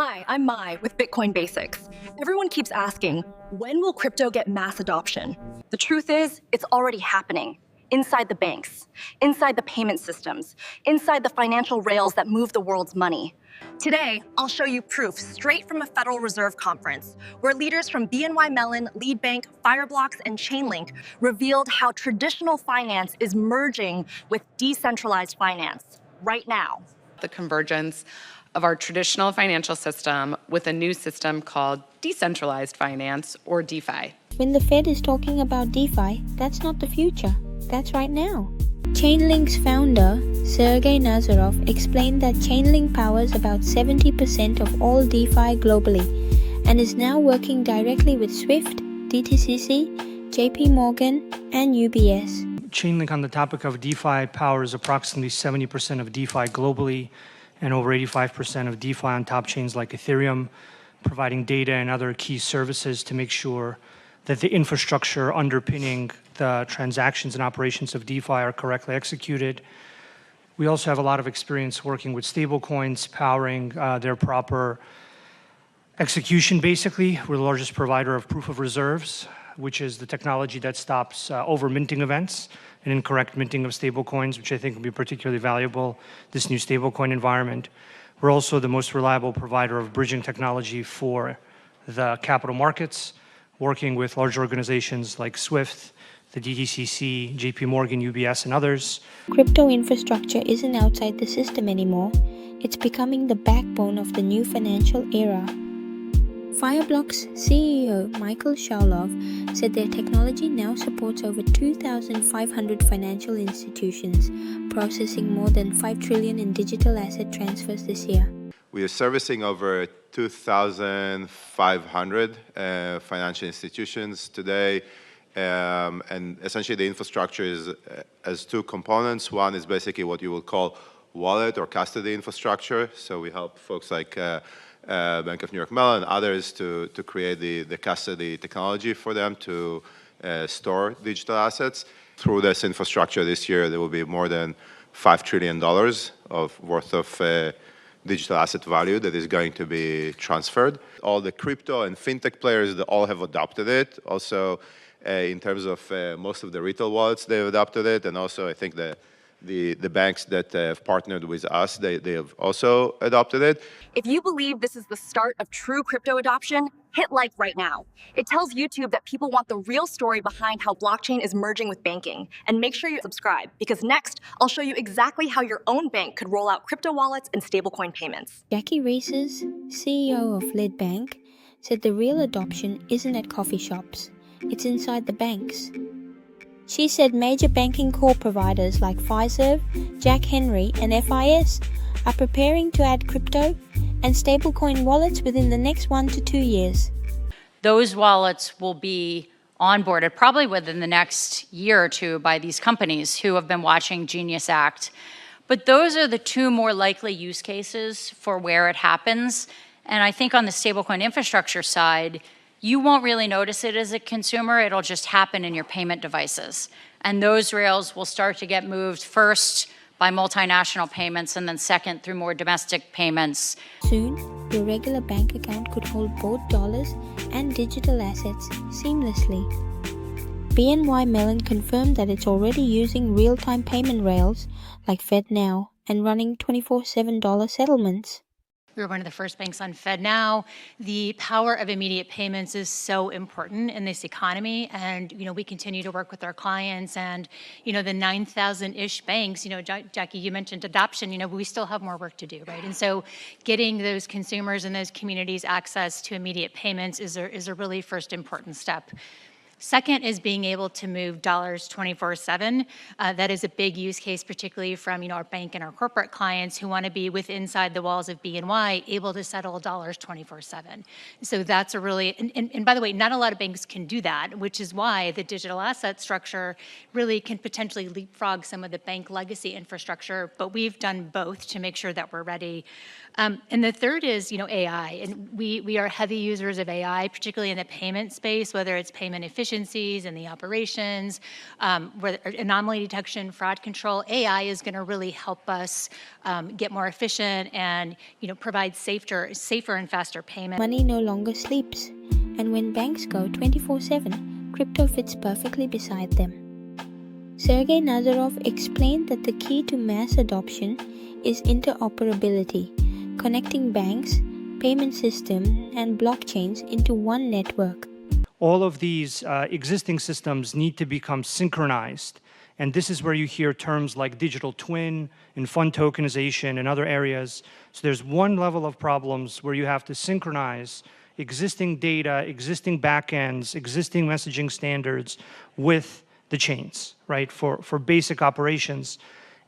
Hi, I'm Mai with Bitcoin Basics. Everyone keeps asking, when will crypto get mass adoption? The truth is, it's already happening. Inside the banks, inside the payment systems, inside the financial rails that move the world's money. Today, I'll show you proof straight from a Federal Reserve conference, where leaders from BNY Mellon, Lead Bank, Fireblocks, and Chainlink revealed how traditional finance is merging with decentralized finance right now. The convergence of our traditional financial system with a new system called decentralized finance, or DeFi. When the Fed is talking about DeFi, that's not the future, that's right now. Chainlink's founder, Sergey Nazarov, explained that Chainlink powers about 70% of all DeFi globally and is now working directly with Swift, DTCC, JP Morgan, and UBS. Chainlink, on the topic of DeFi, powers approximately 70% of DeFi globally and over 85% of DeFi on top chains like Ethereum, providing data and other key services to make sure that the infrastructure underpinning the transactions and operations of DeFi are correctly executed. We also have a lot of experience working with stablecoins, powering their proper execution, basically. We're the largest provider of proof of reserves, which is the technology that stops over-minting events and incorrect minting of stablecoins, which I think will be particularly valuable this new stablecoin environment. We're also the most reliable provider of bridging technology for the capital markets, working with large organizations like Swift, the DTCC, JP Morgan, UBS, and others. Crypto infrastructure isn't outside the system anymore. It's becoming the backbone of the new financial era. Fireblocks CEO Michael Sharlov said their technology now supports over 2,500 financial institutions, processing more than $5 trillion in digital asset transfers this year. We are servicing over 2,500 financial institutions today, and essentially the infrastructure has two components. One is basically what you will call wallet or custody infrastructure. So we help folks like Bank of New York Mellon and others to create the custody technology for them to store digital assets. Through this infrastructure this year, there will be more than $5 trillion worth of digital asset value that is going to be transferred. All the crypto and fintech players, they all have adopted it. Also, in terms of most of the retail wallets, they've adopted it. And also, I think the banks that have partnered with us, they have also adopted it. If you believe this is the start of true crypto adoption, hit like right now. It tells YouTube that people want the real story behind how blockchain is merging with banking. And make sure you subscribe, because next, I'll show you exactly how your own bank could roll out crypto wallets and stablecoin payments. Jackie Reeses, CEO of Lead Bank, said the real adoption isn't at coffee shops, it's inside the banks. She said major banking core providers like Fiserv, Jack Henry, and FIS are preparing to add crypto and stablecoin wallets within the next 1 to 2 years. Those wallets will be onboarded probably within the next year or two by these companies who have been watching Genius Act. But those are the two more likely use cases for where it happens. And I think on the stablecoin infrastructure side, you won't really notice it as a consumer. It'll just happen in your payment devices. And those rails will start to get moved first by multinational payments and then second through more domestic payments. Soon, your regular bank account could hold both dollars and digital assets seamlessly. BNY Mellon confirmed that it's already using real-time payment rails like FedNow and running 24/7 dollar settlements. We were one of the first banks on FedNow. The power of immediate payments is so important in this economy, and we continue to work with our clients. And the 9,000-ish banks. Jackie, you mentioned adoption. We still have more work to do, right? And so, getting those consumers and those communities access to immediate payments is a really first important step. Second is being able to move dollars 24/7. That is a big use case, particularly from our bank and our corporate clients who want to be inside the walls of BNY, able to settle dollars 24/7. So that's a really, and by the way, not a lot of banks can do that, which is why the digital asset structure really can potentially leapfrog some of the bank legacy infrastructure. But we've done both to make sure that we're ready. And the third is, AI. And we are heavy users of AI, particularly in the payment space, whether it's payment efficiencies and the operations, whether anomaly detection, fraud control. AI is going to really help us get more efficient and, provide safer and faster payments. Money no longer sleeps, and when banks go 24/7, crypto fits perfectly beside them. Sergey Nazarov explained that the key to mass adoption is interoperability, connecting banks, payment systems, and blockchains into one network. All of these existing systems need to become synchronized. And this is where you hear terms like digital twin and fund tokenization and other areas. So there's one level of problems where you have to synchronize existing data, existing backends, existing messaging standards with the chains, right, for basic operations.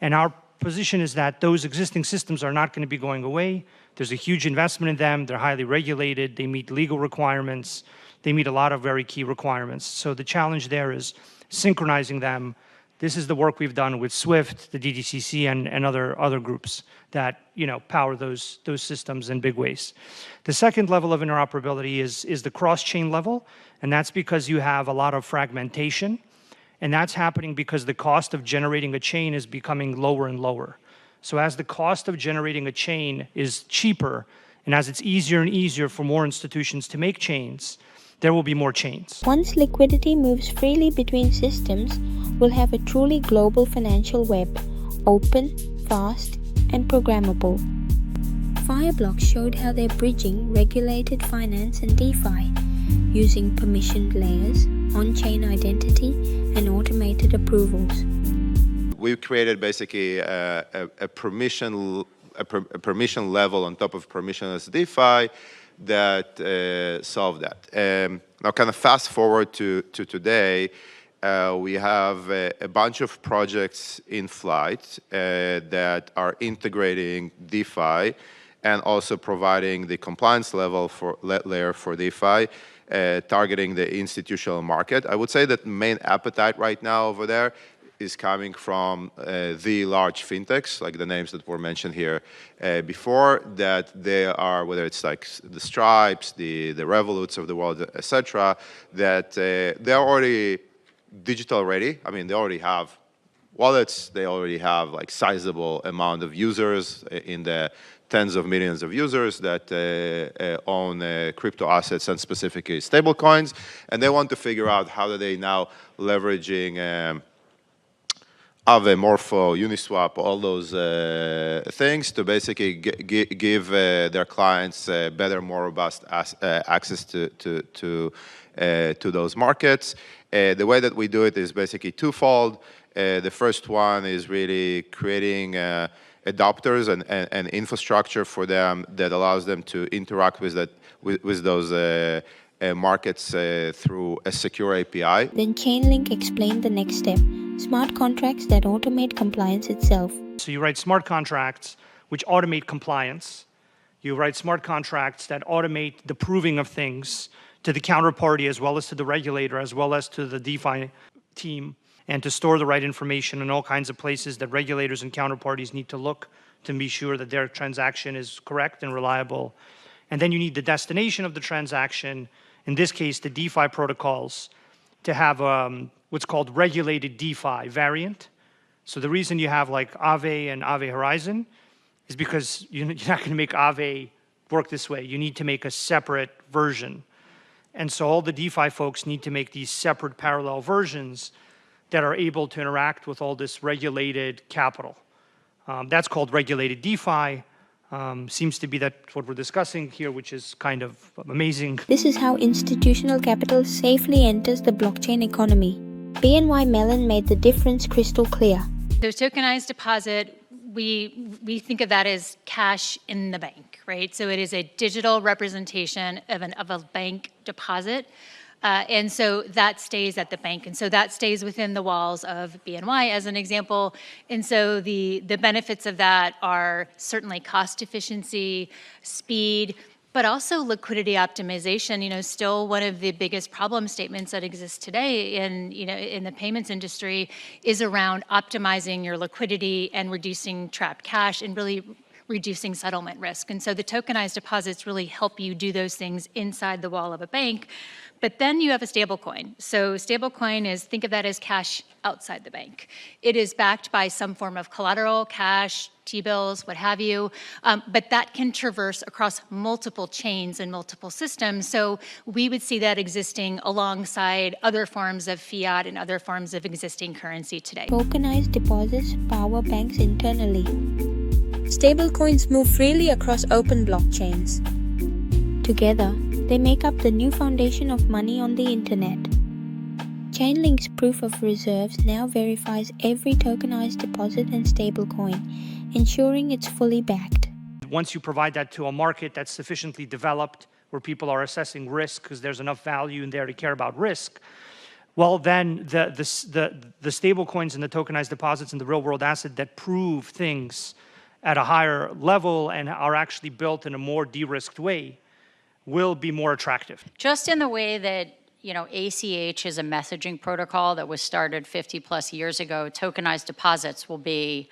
And our position is that those existing systems are not going to be going away. There's a huge investment in them. They're highly regulated. They meet legal requirements. They meet a lot of very key requirements. So the challenge there is synchronizing them. This is the work we've done with SWIFT, the DTCC, and other groups that power those systems in big ways. The second level of interoperability is the cross-chain level, and that's because you have a lot of fragmentation. And that's happening because the cost of generating a chain is becoming lower and lower. So as the cost of generating a chain is cheaper, and as it's easier and easier for more institutions to make chains, there will be more chains. Once liquidity moves freely between systems, we'll have a truly global financial web, open, fast, and programmable. Fireblocks showed how they're bridging regulated finance and DeFi, using permissioned layers, on-chain identity, and automated approvals. We've created basically a permission level on top of permissionless DeFi that solve that. Now, kind of fast forward to today, we have a bunch of projects in flight that are integrating DeFi and also providing the compliance level layer for DeFi, targeting the institutional market. I would say that the main appetite right now over there is coming from the large fintechs, like the names that were mentioned here before, that they are, whether it's like the Stripes, the Revoluts of the world, etc., that they're already digital ready. I mean, they already have wallets, they already have like sizable amount of users in the tens of millions of users that own crypto assets and specifically stablecoins, and they want to figure out how do they now leveraging Aave, Morpho, Uniswap, all those things to basically give their clients better, more robust access to those markets. The way that we do it is basically twofold. The first one is really creating adopters and infrastructure for them that allows them to interact with those markets through a secure API. Then Chainlink explained the next step, smart contracts that automate compliance itself. So you write smart contracts which automate compliance. You write smart contracts that automate the proving of things to the counterparty as well as to the regulator as well as to the DeFi team, and to store the right information in all kinds of places that regulators and counterparties need to look to be sure that their transaction is correct and reliable. And then you need the destination of the transaction, in this case, the DeFi protocols, to have what's called regulated DeFi variant. So the reason you have like Aave and Aave Horizon is because you're not going to make Aave work this way. You need to make a separate version. And so all the DeFi folks need to make these separate parallel versions that are able to interact with all this regulated capital. That's called regulated DeFi. Seems to be that what we're discussing here, which is kind of amazing. This is how institutional capital safely enters the blockchain economy. BNY Mellon made the difference crystal clear. So tokenized deposit, we think of that as cash in the bank, right? So it is a digital representation of a bank deposit. And so that stays at the bank. And so that stays within the walls of BNY as an example. And so the benefits of that are certainly cost efficiency, speed, but also liquidity optimization. Still one of the biggest problem statements that exists today in the payments industry is around optimizing your liquidity and reducing trapped cash and really reducing settlement risk. And so the tokenized deposits really help you do those things inside the wall of a bank. But then you have a stablecoin. So stablecoin is, think of that as cash outside the bank. It is backed by some form of collateral, cash, T-bills, what have you, but that can traverse across multiple chains and multiple systems. So we would see that existing alongside other forms of fiat and other forms of existing currency today. Tokenized deposits power banks internally. Stablecoins move freely across open blockchains. Together, they make up the new foundation of money on the internet. Chainlink's proof of reserves now verifies every tokenized deposit and stablecoin, ensuring it's fully backed. Once you provide that to a market that's sufficiently developed, where people are assessing risk because there's enough value in there to care about risk, well, then the stable coins and the tokenized deposits and the real world asset that prove things at a higher level and are actually built in a more de-risked way will be more attractive. Just in the way that, ACH is a messaging protocol that was started 50 plus years ago, tokenized deposits will be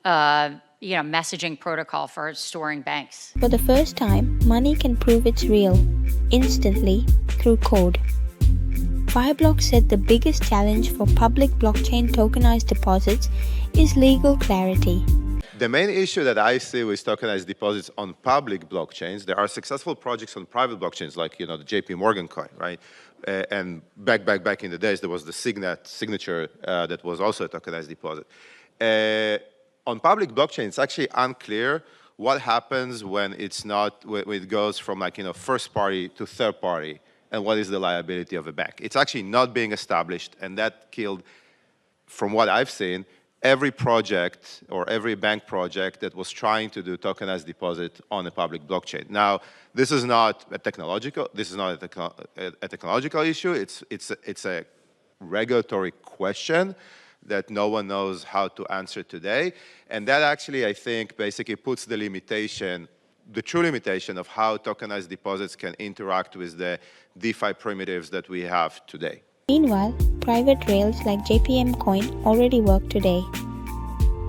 messaging protocol for storing banks. For the first time, money can prove it's real, instantly, through code. Fireblocks said the biggest challenge for public blockchain tokenized deposits is legal clarity. The main issue that I see with tokenized deposits on public blockchains, there are successful projects on private blockchains, like the JP Morgan coin, right? And back in the days, there was the signature that was also a tokenized deposit. On public blockchain, it's actually unclear what happens when when it goes from first party to third party, and what is the liability of a bank. It's actually not being established, and that killed, from what I've seen, every project or every bank project that was trying to do tokenized deposit on a public blockchain. Now, this is not a technological issue. It's a regulatory question that no one knows how to answer today. And that actually, I think, basically puts the true limitation of how tokenized deposits can interact with the DeFi primitives that we have today. Meanwhile, private rails like JPM Coin already work today.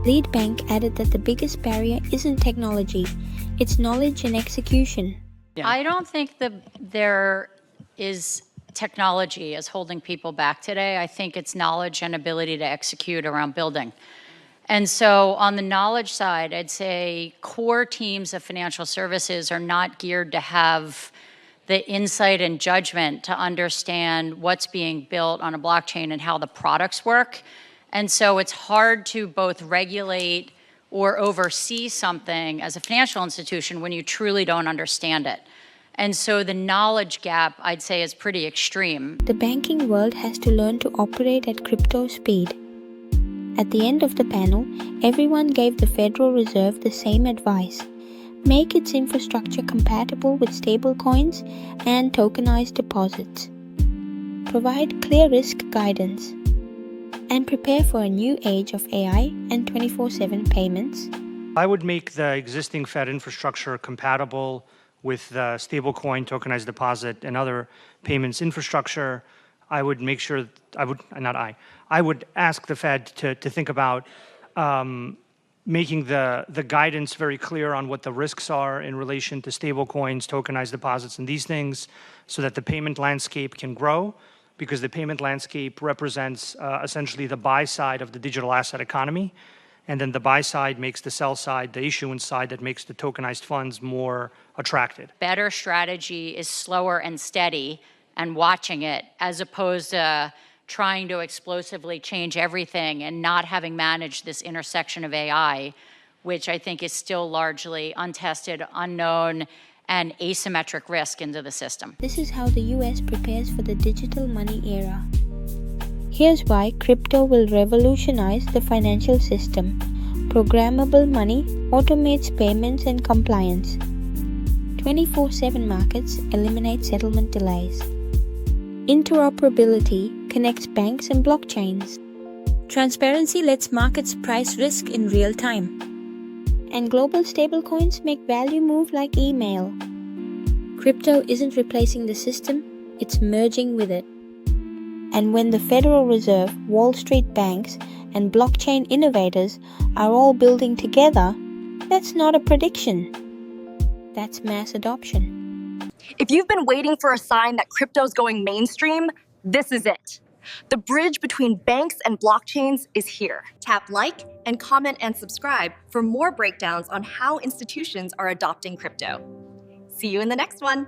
Lead Bank added that the biggest barrier isn't technology, it's knowledge and execution. Yeah. I don't think that there is technology as holding people back today. I think it's knowledge and ability to execute around building. And so on the knowledge side, I'd say core teams of financial services are not geared to have the insight and judgment to understand what's being built on a blockchain and how the products work. And so it's hard to both regulate or oversee something as a financial institution when you truly don't understand it. And so the knowledge gap, I'd say, is pretty extreme. The banking world has to learn to operate at crypto speed. At the end of the panel, everyone gave the Federal Reserve the same advice. Make its infrastructure compatible with stablecoins and tokenized deposits. Provide clear risk guidance. And prepare for a new age of AI and 24/7 payments. I would make the existing Fed infrastructure compatible with the stablecoin, tokenized deposit, and other payments infrastructure. I would make sure, I would ask the Fed to think about making the guidance very clear on what the risks are in relation to stablecoins, tokenized deposits, and these things, so that the payment landscape can grow, because the payment landscape represents essentially the buy side of the digital asset economy, and then the buy side makes the sell side, the issuance side, that makes the tokenized funds more attractive. Better strategy is slower and steady and watching it, as opposed to trying to explosively change everything and not having managed this intersection of AI, which I think is still largely untested, unknown, and asymmetric risk into the system. This is how the US prepares for the digital money era. Here's why crypto will revolutionize the financial system. Programmable money automates payments and compliance. 24/7 markets eliminate settlement delays. Interoperability connects banks and blockchains. Transparency lets markets price risk in real time. And global stablecoins make value move like email. Crypto isn't replacing the system, it's merging with it. And when the Federal Reserve, Wall Street banks, and blockchain innovators are all building together, That's not a prediction. That's mass adoption. If you've been waiting for a sign that crypto's going mainstream, this is it. The bridge between banks and blockchains is here. Tap like and comment and subscribe for more breakdowns on how institutions are adopting crypto. See you in the next one.